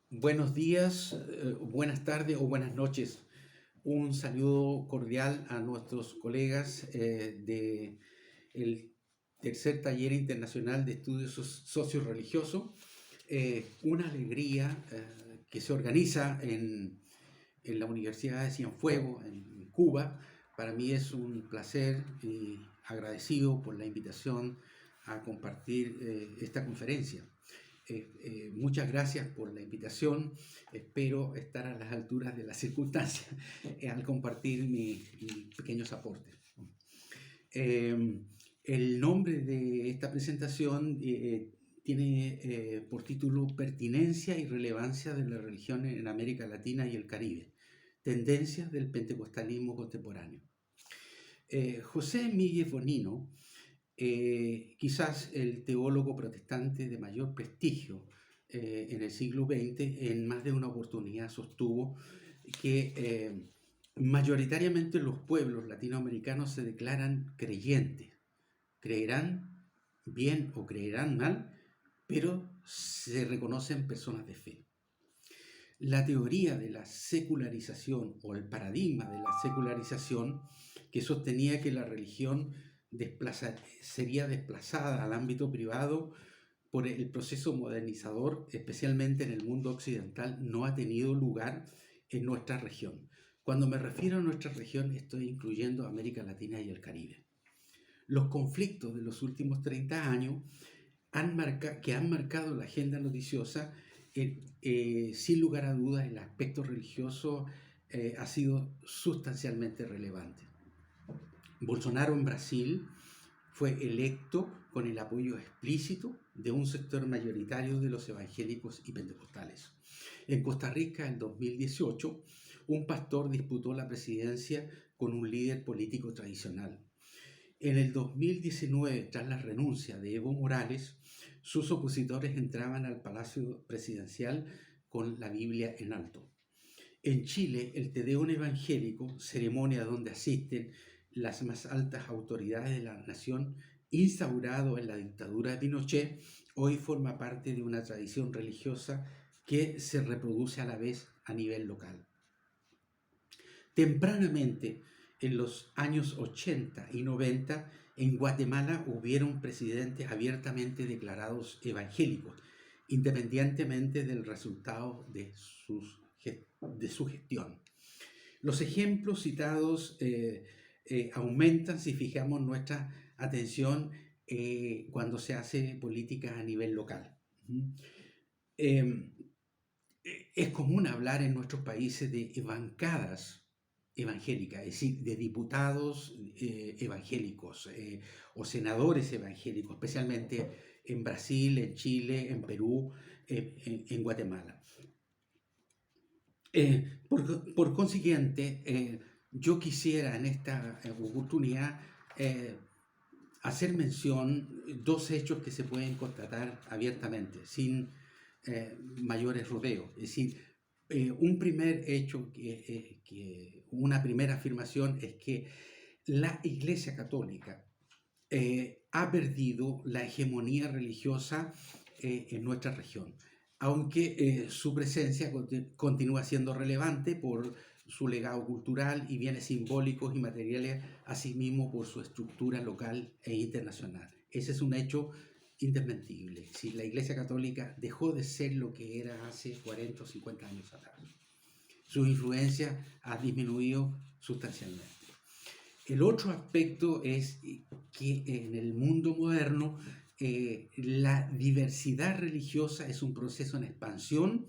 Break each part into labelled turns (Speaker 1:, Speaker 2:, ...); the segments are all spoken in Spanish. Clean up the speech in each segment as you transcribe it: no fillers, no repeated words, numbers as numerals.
Speaker 1: Buenos días, buenas tardes o buenas noches. Un saludo cordial a nuestros colegas del tercer taller internacional de estudios socioreligiosos. Una alegría que se organiza en la Universidad de Cienfuegos, en Cuba. Para mí es un placer y agradecido por la invitación a compartir esta conferencia. Muchas gracias por la invitación. Espero estar a las alturas de las circunstancias al compartir mis pequeños aportes. Eh, el nombre de esta presentación tiene por título Pertinencia y relevancia de la religión en América Latina y el Caribe, tendencias del pentecostalismo contemporáneo. José Miguel Bonino, quizás el teólogo protestante de mayor prestigio en el siglo XX, en más de una oportunidad sostuvo que mayoritariamente los pueblos latinoamericanos se declaran creyentes, creerán bien o creerán mal, pero se reconocen personas de fe. La teoría de la secularización o el paradigma de la secularización que sostenía que la religión sería desplazada al ámbito privado por el proceso modernizador, especialmente en el mundo occidental, no ha tenido lugar en nuestra región. Cuando me refiero a nuestra región, estoy incluyendo América Latina y el Caribe. Los conflictos de los últimos 30 años que han marcado la agenda noticiosa, sin lugar a dudas, el aspecto religioso ha sido sustancialmente relevante. Bolsonaro en Brasil fue electo con el apoyo explícito de un sector mayoritario de los evangélicos y pentecostales. En Costa Rica, en 2018, un pastor disputó la presidencia con un líder político tradicional. En el 2019, tras la renuncia de Evo Morales, sus opositores entraban al Palacio Presidencial con la Biblia en alto. En Chile, el Te Deum evangélico, ceremonia donde asisten las más altas autoridades de la nación, instaurado en la dictadura de Pinochet, hoy forma parte de una tradición religiosa que se reproduce a la vez a nivel local. Tempranamente, en los años 80 y 90, en Guatemala hubieron presidentes abiertamente declarados evangélicos, independientemente del resultado de su gestión. Los ejemplos citados aumentan si fijamos nuestra atención cuando se hace política a nivel local. Eh, es común hablar en nuestros países de bancadas evangélicas, es decir, de diputados evangélicos o senadores evangélicos, especialmente en Brasil, en Chile, en Perú, en Guatemala. Por consiguiente, yo quisiera en esta oportunidad hacer mención dos hechos que se pueden constatar abiertamente, sin mayores rodeos. Es decir, un primer hecho, una primera afirmación es que la Iglesia Católica ha perdido la hegemonía religiosa en nuestra región, aunque su presencia continúa siendo relevante por su legado cultural y bienes simbólicos y materiales, asimismo por su estructura local e internacional. Ese es un hecho indesmentible. Si la Iglesia Católica dejó de ser lo que era hace 40 o 50 años atrás, su influencia ha disminuido sustancialmente. El otro aspecto es que en el mundo moderno la diversidad religiosa es un proceso en expansión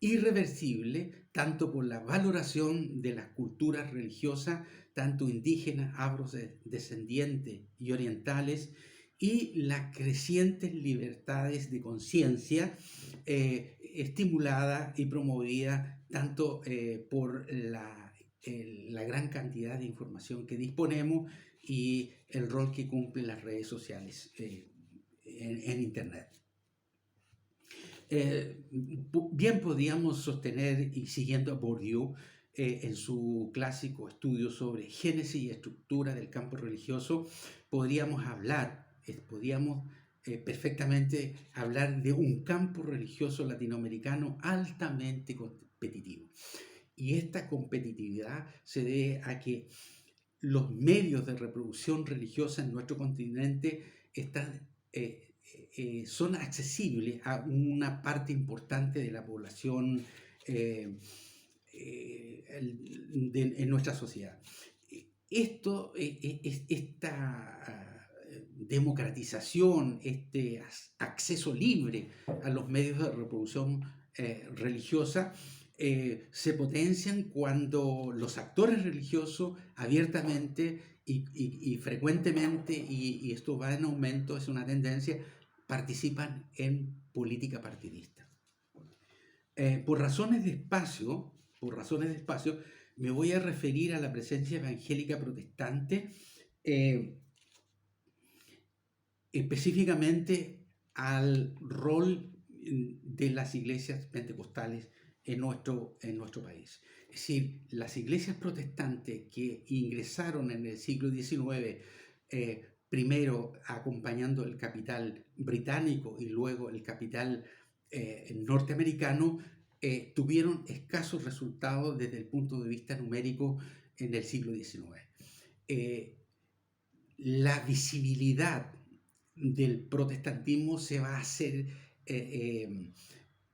Speaker 1: irreversible, tanto por la valoración de las culturas religiosas, tanto indígenas, afrodescendientes y orientales, y las crecientes libertades de conciencia estimulada y promovida tanto por la gran cantidad de información que disponemos y el rol que cumplen las redes sociales en Internet. Bien podríamos sostener, y siguiendo a Bourdieu en su clásico estudio sobre génesis y estructura del campo religioso, podríamos perfectamente hablar de un campo religioso latinoamericano altamente competitivo. Y esta competitividad se debe a que los medios de reproducción religiosa en nuestro continente son accesibles a una parte importante de la población en nuestra sociedad. Esta democratización, este acceso libre a los medios de reproducción religiosa, se potencian cuando los actores religiosos abiertamente y frecuentemente, y esto va en aumento, es una tendencia, participan en política partidista. Por razones de espacio, me voy a referir a la presencia evangélica protestante, eh, específicamente al rol de las iglesias pentecostales en nuestro país. Es decir, las iglesias protestantes que ingresaron en el siglo XIX, primero acompañando el capital británico y luego el capital norteamericano, tuvieron escasos resultados desde el punto de vista numérico en el siglo XIX. La visibilidad del protestantismo se va a hacer,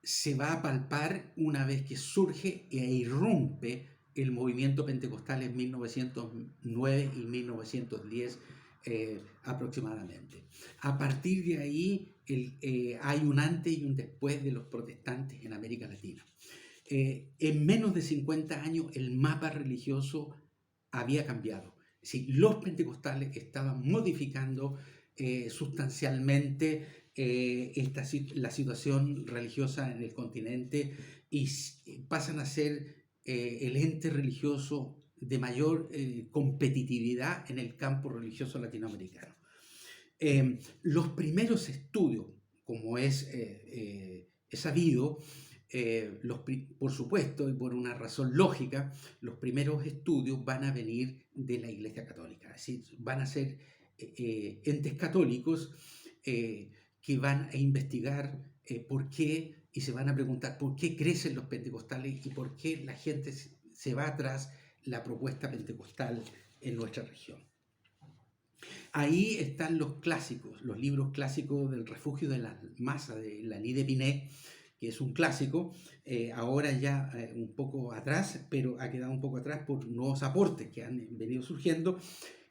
Speaker 1: se va a palpar una vez que surge e irrumpe el movimiento pentecostal en 1909 y 1910 aproximadamente. A partir de ahí hay un antes y un después de los protestantes en América Latina. En menos de 50 años el mapa religioso había cambiado. Es decir, los pentecostales estaban modificando sustancialmente la situación religiosa en el continente y pasan a ser el ente religioso de mayor competitividad en el campo religioso latinoamericano. Los primeros estudios, como es sabido, por supuesto y por una razón lógica, los primeros estudios van a venir de la Iglesia Católica, es decir, van a ser entes católicos que van a investigar por qué y se van a preguntar por qué crecen los pentecostales y por qué la gente se va tras la propuesta pentecostal en nuestra región. Ahí están los clásicos, los libros clásicos del Refugio de la Masa de Lally de Pinet, que es un clásico, ahora ya un poco atrás, pero ha quedado un poco atrás por nuevos aportes que han venido surgiendo.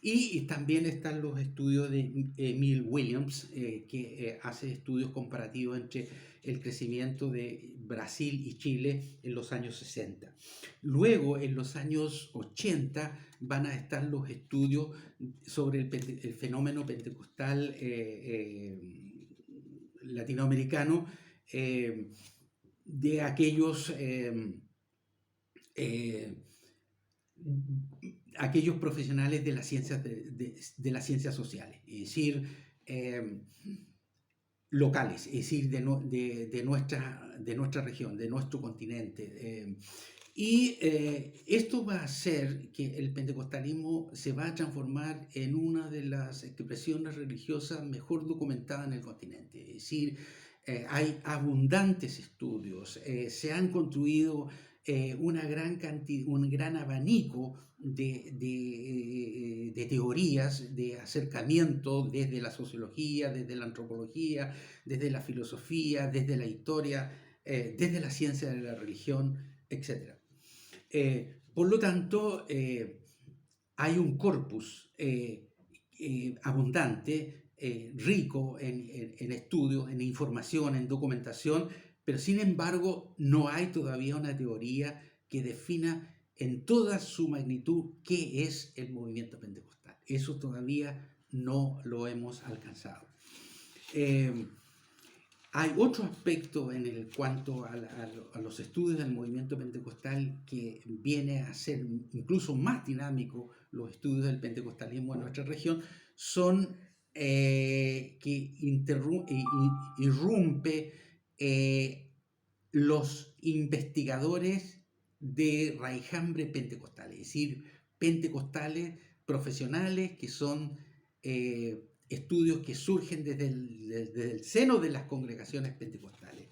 Speaker 1: Y también están los estudios de Emil Williams, que hace estudios comparativos entre el crecimiento de Brasil y Chile en los años 60. Luego, en los años 80, van a estar los estudios sobre el fenómeno pentecostal latinoamericano, de aquellos aquellos profesionales de las ciencias, de las ciencias sociales, es decir, locales, es decir, de nuestra región, de nuestro continente. Esto va a hacer que el pentecostalismo se va a transformar en una de las expresiones religiosas mejor documentadas en el continente. Es decir, hay abundantes estudios, se han construido un gran abanico de teorías, de acercamiento desde la sociología, desde la antropología, desde la filosofía, desde la historia, desde la ciencia de la religión, etc. Por lo tanto, hay un corpus abundante, rico en estudios, en información, en documentación, pero sin embargo no hay todavía una teoría que defina en toda su magnitud qué es el movimiento pentecostal. Eso todavía no lo hemos alcanzado. Hay otro aspecto en cuanto a los estudios del movimiento pentecostal que viene a ser incluso más dinámico los estudios del pentecostalismo en nuestra región, son que irrumpe los investigadores de raijambre pentecostal, es decir, pentecostales profesionales que son estudios que surgen desde el seno de las congregaciones pentecostales.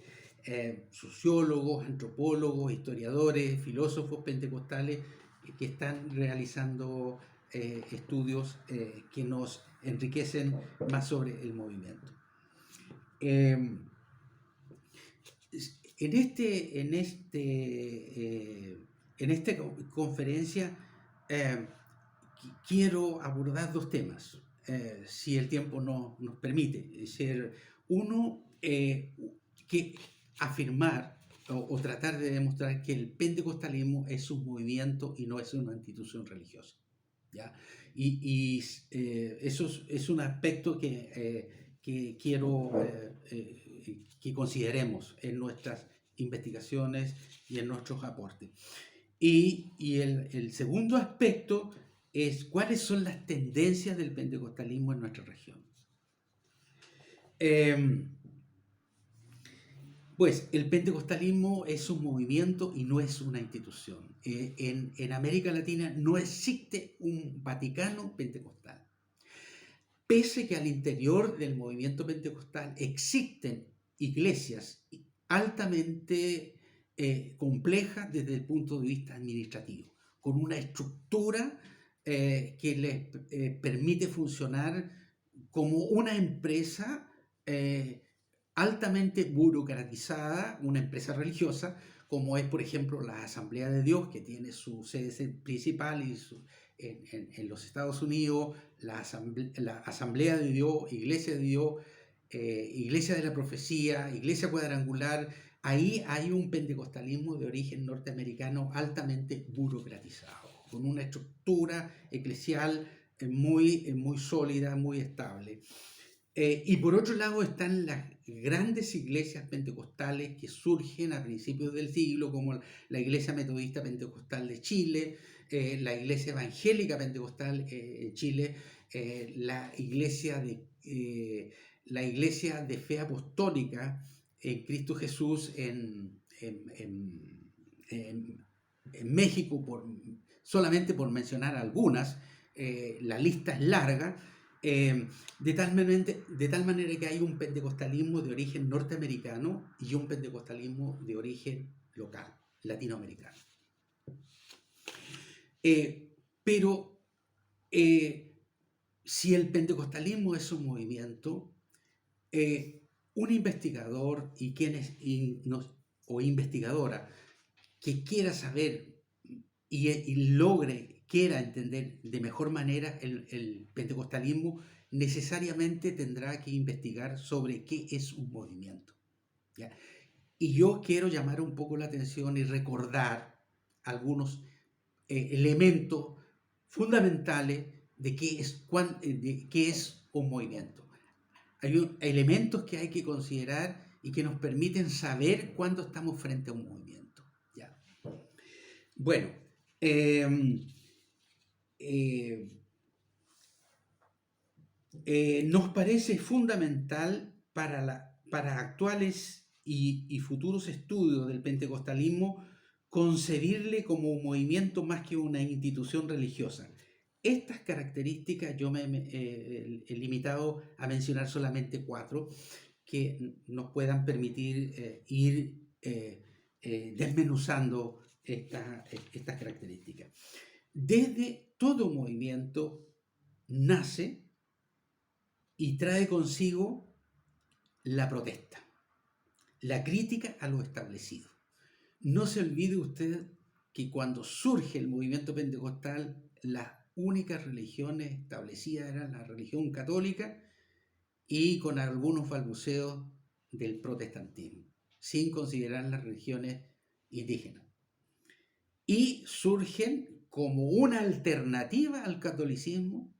Speaker 1: Sociólogos, antropólogos, historiadores, filósofos pentecostales que están realizando estudios que nos enriquecen más sobre el movimiento. En esta conferencia quiero abordar dos temas, si el tiempo nos permite. Es decir, uno, que afirmar o tratar de demostrar que el pentecostalismo es un movimiento y no es una institución religiosa, ¿ya? Eso es un aspecto que quiero que consideremos en nuestras investigaciones y en nuestros aportes. Y el segundo aspecto es cuáles son las tendencias del pentecostalismo en nuestra región. Pues el pentecostalismo es un movimiento y no es una institución. En América Latina no existe un Vaticano pentecostal. Pese que al interior del movimiento pentecostal existen iglesias altamente complejas desde el punto de vista administrativo, con una estructura que les permite funcionar como una empresa altamente burocratizada, una empresa religiosa, como es, por ejemplo, la Asamblea de Dios, que tiene su sede principal en los Estados Unidos, la Asamblea de Dios, Iglesia de Dios, Iglesia de la Profecía, Iglesia Cuadrangular. Ahí hay un pentecostalismo de origen norteamericano altamente burocratizado, con una estructura eclesial muy sólida, muy estable. Y por otro lado están las grandes iglesias pentecostales que surgen a principios del siglo, como la Iglesia Metodista Pentecostal de Chile, la Iglesia Evangélica Pentecostal en Chile, la Iglesia de Fe Apostólica en Cristo Jesús en México, solamente por mencionar algunas. La lista es larga. De tal manera que hay un pentecostalismo de origen norteamericano y un pentecostalismo de origen local, latinoamericano. Pero si el pentecostalismo es un movimiento, un investigador o investigadora que quiera saber y quiera entender de mejor manera el pentecostalismo, necesariamente tendrá que investigar sobre qué es un movimiento, ¿ya? Y yo quiero llamar un poco la atención y recordar algunos elementos fundamentales de qué es un movimiento. Hay elementos que hay que considerar y que nos permiten saber cuándo estamos frente a un movimiento, ¿ya? Bueno, nos parece fundamental para actuales y futuros estudios del pentecostalismo concebirle como un movimiento más que una institución religiosa. Estas características yo me he limitado a mencionar solamente 4 que nos puedan permitir ir desmenuzando estas características. Desde todo movimiento nace y trae consigo la protesta, la crítica a lo establecido. No se olvide usted que cuando surge el movimiento pentecostal, las únicas religiones establecidas eran la religión católica y con algunos balbuceos del protestantismo, sin considerar las religiones indígenas. Y surgen como una alternativa al catolicismo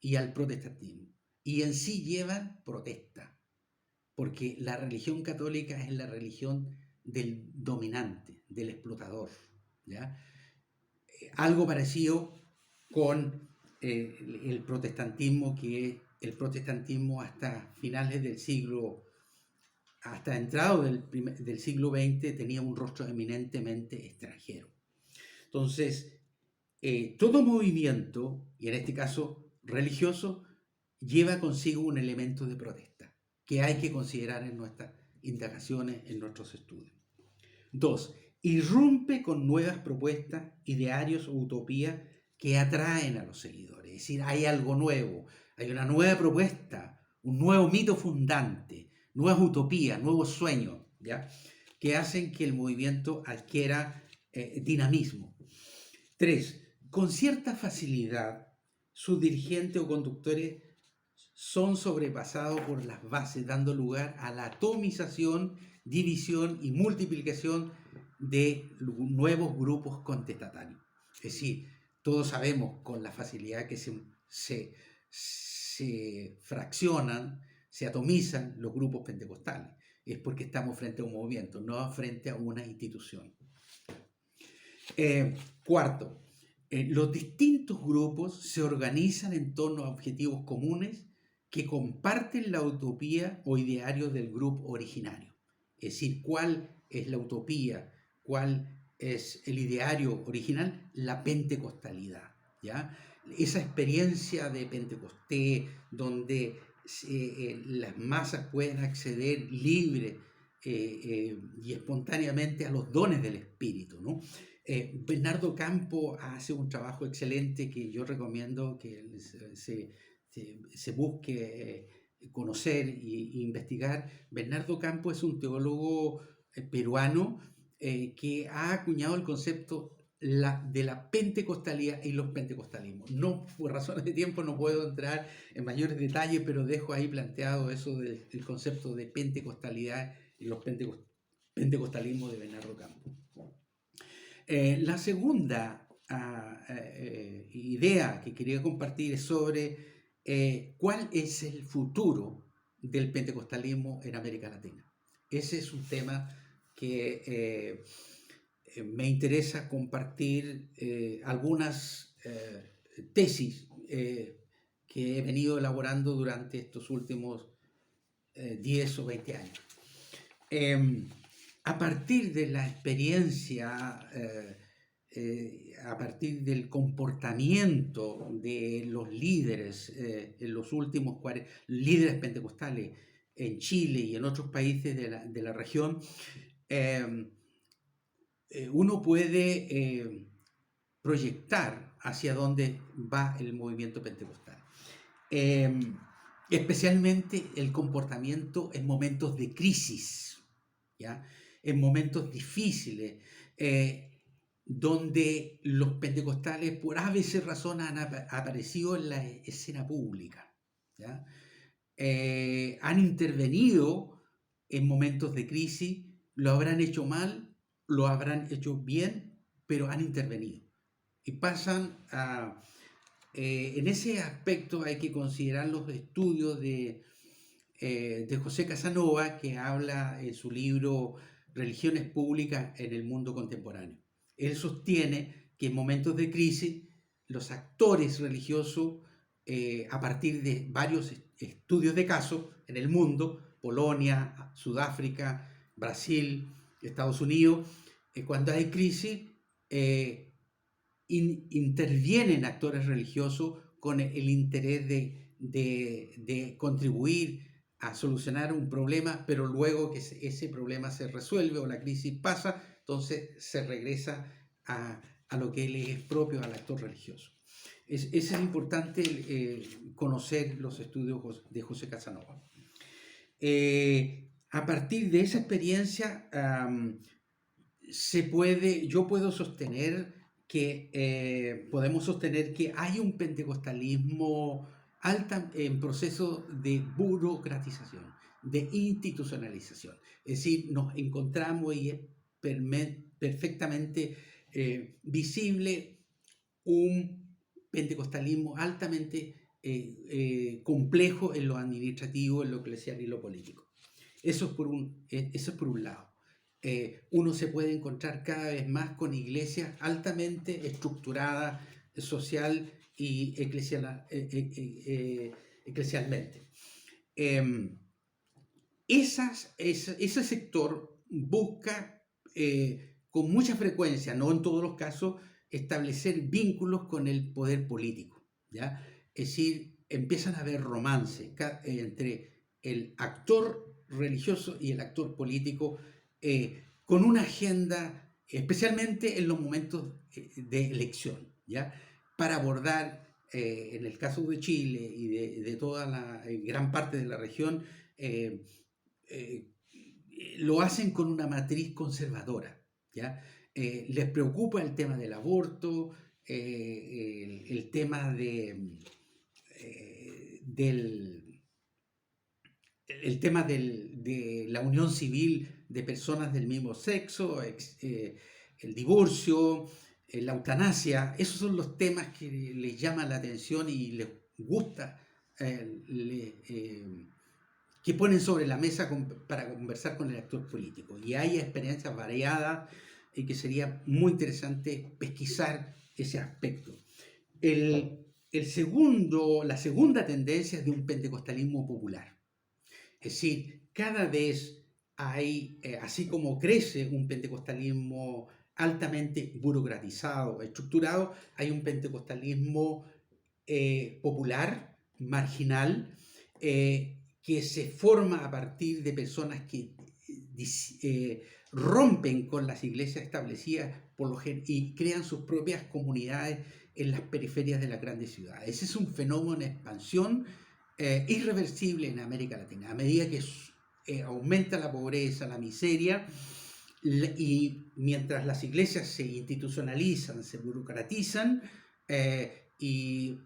Speaker 1: y al protestantismo. Y en sí llevan protesta, porque la religión católica es la religión del dominante, del explotador, ¿ya? Algo parecido con el protestantismo, que el protestantismo hasta finales del siglo, hasta entrado del siglo XX, tenía un rostro eminentemente extranjero. Entonces, todo movimiento, y en este caso religioso, lleva consigo un elemento de protesta que hay que considerar en nuestras indagaciones, en nuestros estudios. 2. Irrumpe con nuevas propuestas, idearios o utopías que atraen a los seguidores. Es decir, hay algo nuevo, hay una nueva propuesta, un nuevo mito fundante, nuevas utopías, nuevos sueños, ¿ya? Que hacen que el movimiento adquiera dinamismo. 3. Con cierta facilidad, sus dirigentes o conductores son sobrepasados por las bases, dando lugar a la atomización, división y multiplicación de nuevos grupos contestatarios. Es decir, todos sabemos con la facilidad que se fraccionan, se atomizan los grupos pentecostales. Es porque estamos frente a un movimiento, no frente a una institución. Cuarto, los distintos grupos se organizan en torno a objetivos comunes que comparten la utopía o ideario del grupo originario. Es decir, ¿cuál es la utopía? ¿Cuál es el ideario original? La pentecostalidad, ¿ya? Esa experiencia de Pentecostés donde las masas pueden acceder libre y espontáneamente a los dones del Espíritu, ¿no? Bernardo Campo hace un trabajo excelente que yo recomiendo que se busque conocer e investigar. Bernardo Campo es un teólogo peruano que ha acuñado el concepto de la pentecostalidad y los pentecostalismos. No, por razones de tiempo no puedo entrar en mayores detalles, pero dejo ahí planteado eso del concepto de pentecostalidad y los pentecostalismos de Bernardo Campo. La segunda idea que quería compartir es sobre cuál es el futuro del pentecostalismo en América Latina. Ese es un tema que me interesa compartir algunas tesis que he venido elaborando durante estos últimos 10 o 20 años. A partir de la experiencia, a partir del comportamiento de los líderes, en los últimos líderes pentecostales en Chile y en otros países de la región, uno puede proyectar hacia dónde va el movimiento pentecostal. Especialmente el comportamiento en momentos de crisis, ¿ya? En momentos difíciles, donde los pentecostales por a veces razón han aparecido en la escena pública, ¿ya? Han intervenido en momentos de crisis, lo habrán hecho mal, lo habrán hecho bien, pero han intervenido. Y pasan a... en ese aspecto hay que considerar los estudios de José Casanova, que habla en su libro Religiones Públicas en el Mundo Contemporáneo. Él sostiene que en momentos de crisis los actores religiosos, a partir de varios estudios de casos en el mundo, Polonia, Sudáfrica, Brasil, Estados Unidos, cuando hay crisis, intervienen actores religiosos con el interés de contribuir a solucionar un problema, pero luego que ese problema se resuelve o la crisis pasa, entonces se regresa a lo que le es propio al actor religioso. Es importante conocer los estudios de José Casanova. A partir de esa experiencia, yo puedo sostener que podemos sostener que hay un pentecostalismo en proceso de burocratización, de institucionalización. Es decir, nos encontramos y es perfectamente visible un pentecostalismo altamente complejo en lo administrativo, en lo eclesial y lo político. Eso es por un lado. Uno se puede encontrar cada vez más con iglesias altamente estructuradas social y eclesialmente. Ese sector busca con mucha frecuencia, no en todos los casos, establecer vínculos con el poder político, ¿ya? Es decir, empiezan a haber romance entre el actor religioso y el actor político, con una agenda, especialmente en los momentos de elección, ¿ya? Para abordar, en el caso de Chile y de toda la gran parte de la región, eh, eh, lo hacen con una matriz conservadora, ¿ya? Les preocupa el tema del aborto, el tema del, de la unión civil de personas del mismo sexo, el divorcio, la eutanasia. Esos son los temas que les llaman la atención y les gusta, que ponen sobre la mesa para conversar con el actor político. Y hay experiencias variadas y que sería muy interesante pesquisar ese aspecto. La segunda tendencia es de un pentecostalismo popular. Es decir, cada vez hay, así como crece un pentecostalismo altamente burocratizado, estructurado, hay un pentecostalismo popular, marginal, que se forma a partir de personas que rompen con las iglesias establecidas y crean sus propias comunidades en las periferias de las grandes ciudades. Ese es un fenómeno en expansión irreversible en América Latina. A medida que aumenta la pobreza, la miseria, y mientras las iglesias se institucionalizan, se burocratizan, y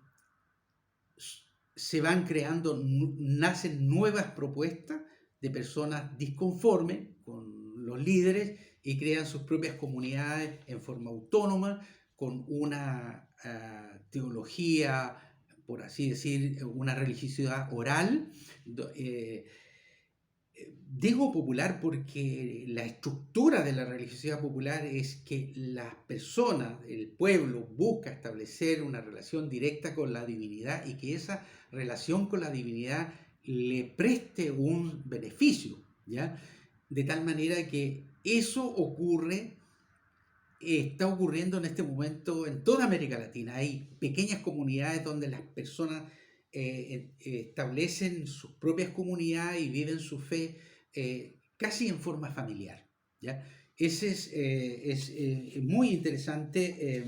Speaker 1: se van creando, nacen nuevas propuestas de personas disconformes con los líderes y crean sus propias comunidades en forma autónoma, con una teología, por así decir, una religiosidad oral. Digo popular porque la estructura de la religiosidad popular es que las personas, el pueblo, busca establecer una relación directa con la divinidad y que esa relación con la divinidad le preste un beneficio, ¿ya? De tal manera que eso está ocurriendo en este momento en toda América Latina. Hay pequeñas comunidades donde las personas establecen sus propias comunidades y viven su fe casi en forma familiar, ¿ya? Ese es muy interesante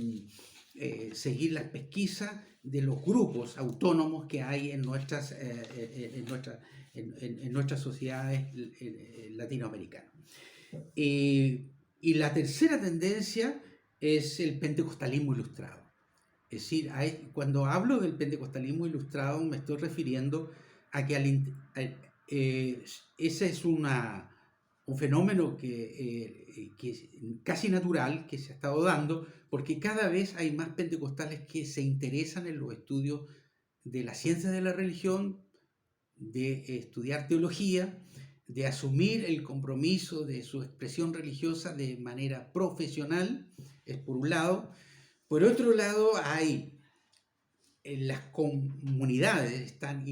Speaker 1: seguir las pesquisas de los grupos autónomos que hay en nuestras sociedades latinoamericanas. Y la tercera tendencia es el pentecostalismo ilustrado. Es decir, cuando hablo del pentecostalismo ilustrado me estoy refiriendo a que ese es un fenómeno que es casi natural, que se ha estado dando, porque cada vez hay más pentecostales que se interesan en los estudios de la ciencia de la religión, de estudiar teología, de asumir el compromiso de su expresión religiosa de manera profesional, es por un lado. Por otro lado, las comunidades están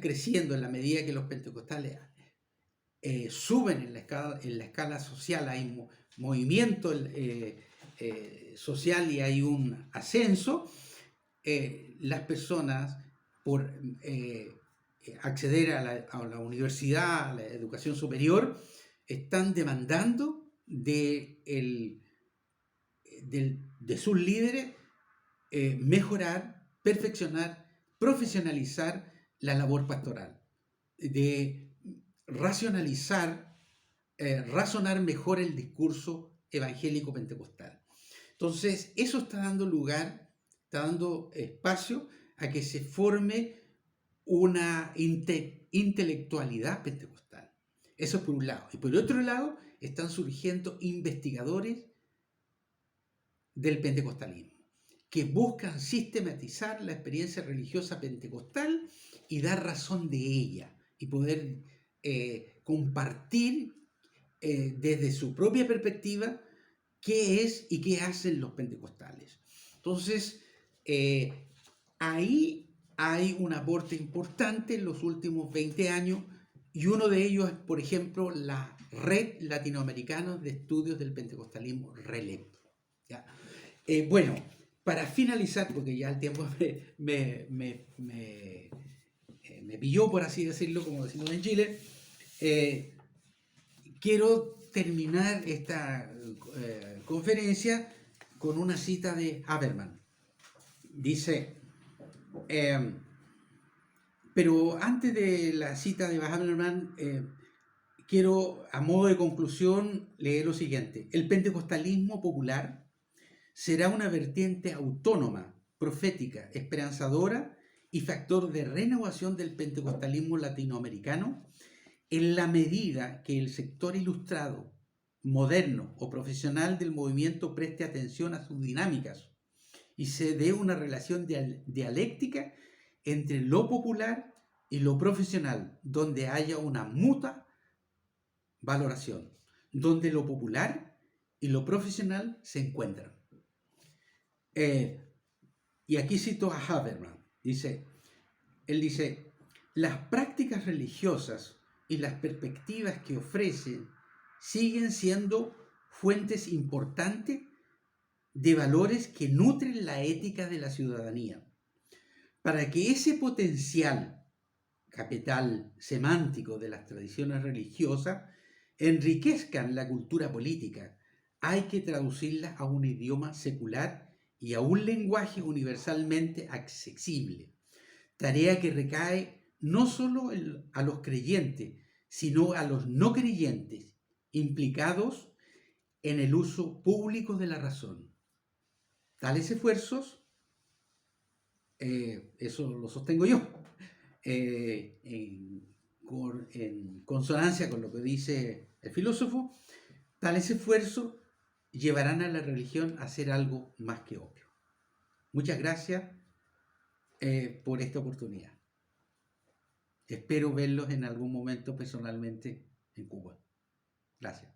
Speaker 1: creciendo en la medida que los pentecostales suben en la escala social, hay movimiento social y hay un ascenso. Las personas, por acceder a la universidad, a la educación superior, están demandando de sus líderes mejorar, perfeccionar, profesionalizar la labor pastoral, de racionalizar, razonar mejor el discurso evangélico pentecostal. Entonces, eso está dando espacio a que se forme una intelectualidad pentecostal. Eso por un lado. Y por otro lado, están surgiendo investigadores del pentecostalismo que buscan sistematizar la experiencia religiosa pentecostal y dar razón de ella y poder compartir desde su propia perspectiva qué es y qué hacen los pentecostales. Entonces, ahí hay un aporte importante en los últimos 20 años y uno de ellos es, por ejemplo, la Red Latinoamericana de Estudios del Pentecostalismo, RELEP. ¿Ya? Bueno, para finalizar, porque ya el tiempo me pilló, por así decirlo, como decimos en Chile, quiero terminar esta conferencia con una cita de Habermas. Dice, pero antes de la cita de Habermas, quiero, a modo de conclusión, leer lo siguiente. El pentecostalismo popular será una vertiente autónoma, profética, esperanzadora y factor de renovación del pentecostalismo latinoamericano en la medida que el sector ilustrado, moderno o profesional del movimiento preste atención a sus dinámicas y se dé una relación dialéctica entre lo popular y lo profesional, donde haya una mutua valoración, donde lo popular y lo profesional se encuentran. Y aquí cito a Habermas. Él dice, las prácticas religiosas y las perspectivas que ofrecen siguen siendo fuentes importantes de valores que nutren la ética de la ciudadanía. Para que ese potencial capital semántico de las tradiciones religiosas enriquezcan la cultura política, hay que traducirlas a un idioma secular y a un lenguaje universalmente accesible. Tarea que recae no solo a los creyentes, sino a los no creyentes implicados en el uso público de la razón. Tales esfuerzos, eso lo sostengo yo, en consonancia con lo que dice el filósofo, tales esfuerzos llevarán a la religión a ser algo más que obvio. Muchas gracias por esta oportunidad. Espero verlos en algún momento personalmente en Cuba. Gracias.